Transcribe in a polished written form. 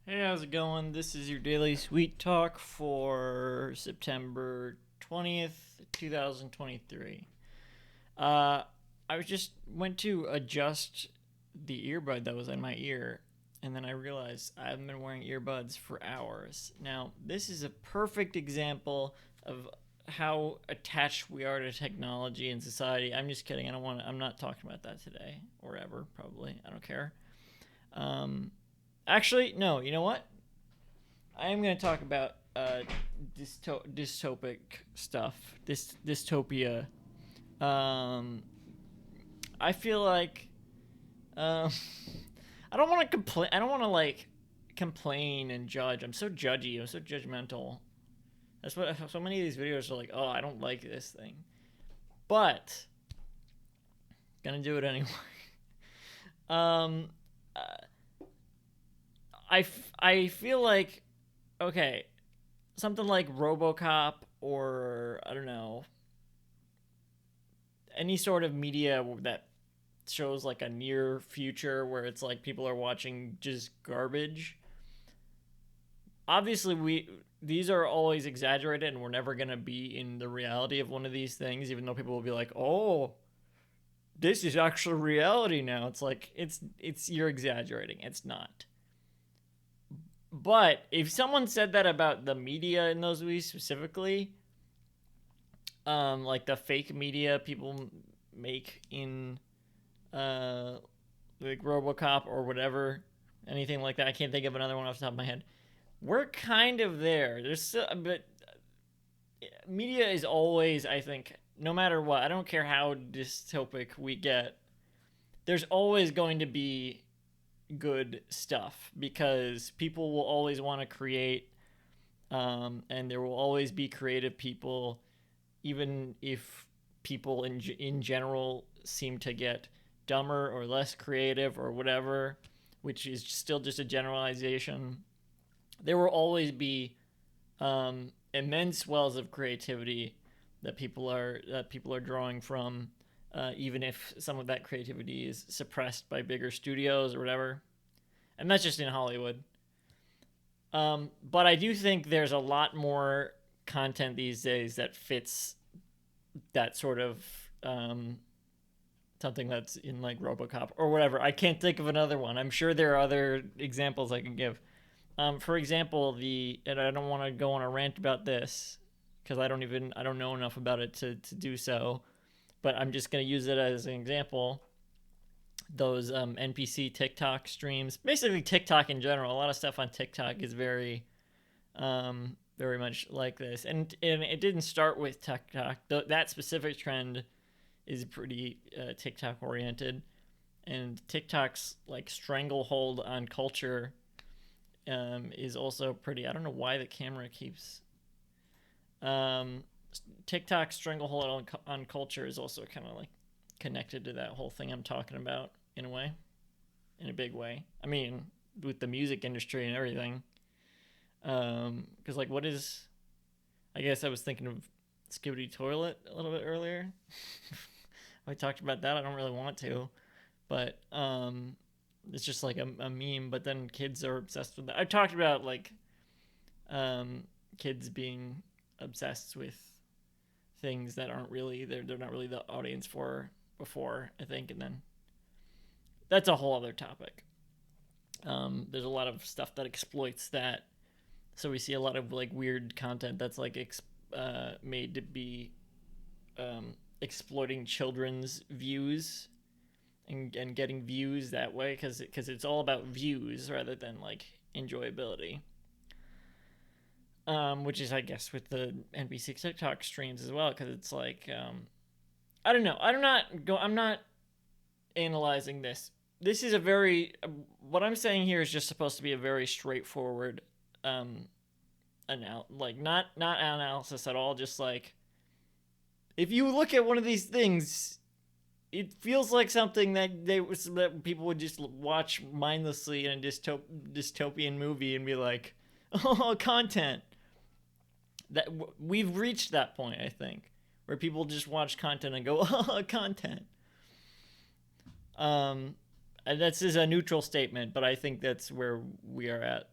Hey, how's it going? This is your daily sweet talk for September 20th, 2023. Uh, I was just went to adjust the earbud that was in my ear, and then I realized I haven't been wearing earbuds for hours. Now, this is a perfect example of how attached we are to technology and society. I'm just kidding. I'm not talking about that today or ever, probably. I don't care. Um, Actually, no, you know what? I am going to talk about dystopic stuff, dystopia. Um, I feel like um, I don't want to complain. I don't want to complain and judge. I'm so judgy. I'm so judgmental. That's what so many of these videos are like. Oh, I don't like this thing, but gonna do it anyway. um, I feel like okay, something like RoboCop or I don't know any sort of media that shows like a near future where it's like people are watching just garbage. Obviously, we these are always exaggerated, and we're never gonna be in the reality of one of these things. Even though people will be like, "Oh, this is actual reality now." It's like it's you're exaggerating. It's not. But if someone said that about the media in those movies specifically, like the fake media people make in uh, like RoboCop or whatever, anything like that. I can't think of another one off the top of my head. We're kind of there. There's still, but media is always, I think, no matter what. I don't care how dystopic we get. There's always going to be good stuff because people will always want to create, and there will always be creative people, even if people in general seem to get dumber or less creative or whatever, which is still just a generalization. There will always be immense wells of creativity that people are drawing from, even if some of that creativity is suppressed by bigger studios or whatever. And that's just in Hollywood. But I do think there's a lot more content these days that fits that sort of um, something that's in like RoboCop or whatever. I can't think of another one. I'm sure there are other examples I can give. For example, and I don't want to go on a rant about this because I don't know enough about it to do so, but I'm just gonna use it as an example. Those NPC TikTok streams, basically TikTok in general. A lot of stuff on TikTok is very much like this, and it didn't start with TikTok. That specific trend is pretty TikTok oriented, and TikTok's like stranglehold on culture is also pretty. I don't know why the camera keeps. Um, TikTok's stranglehold on culture is also kind of like connected to that whole thing I'm talking about in a way, in a big way. I mean, with the music industry and everything. Because like, what is? I guess I was thinking of Skibidi Toilet a little bit earlier. I talked about that. I don't really want to, but it's just like a meme. But then kids are obsessed with that. I talked about like um, kids being obsessed with things that aren't really they're not really the audience for before, I think, and then that's a whole other topic. There's a lot of stuff that exploits that, so we see a lot of like weird content that's like made to be exploiting children's views and getting views that way because it's all about views rather than like enjoyability. Which is I guess with the NBC TikTok streams as well because it's like I don't know. I'm not analyzing this. This is a very what I'm saying here is just supposed to be a very straightforward like not analysis at all. Just like if you look at one of these things, it feels like something that people would just watch mindlessly in a dystopian movie and be like, oh, content. That we've reached that point, I think, where people just watch content and go, oh, content. And that's is a neutral statement, but I think that's where we are at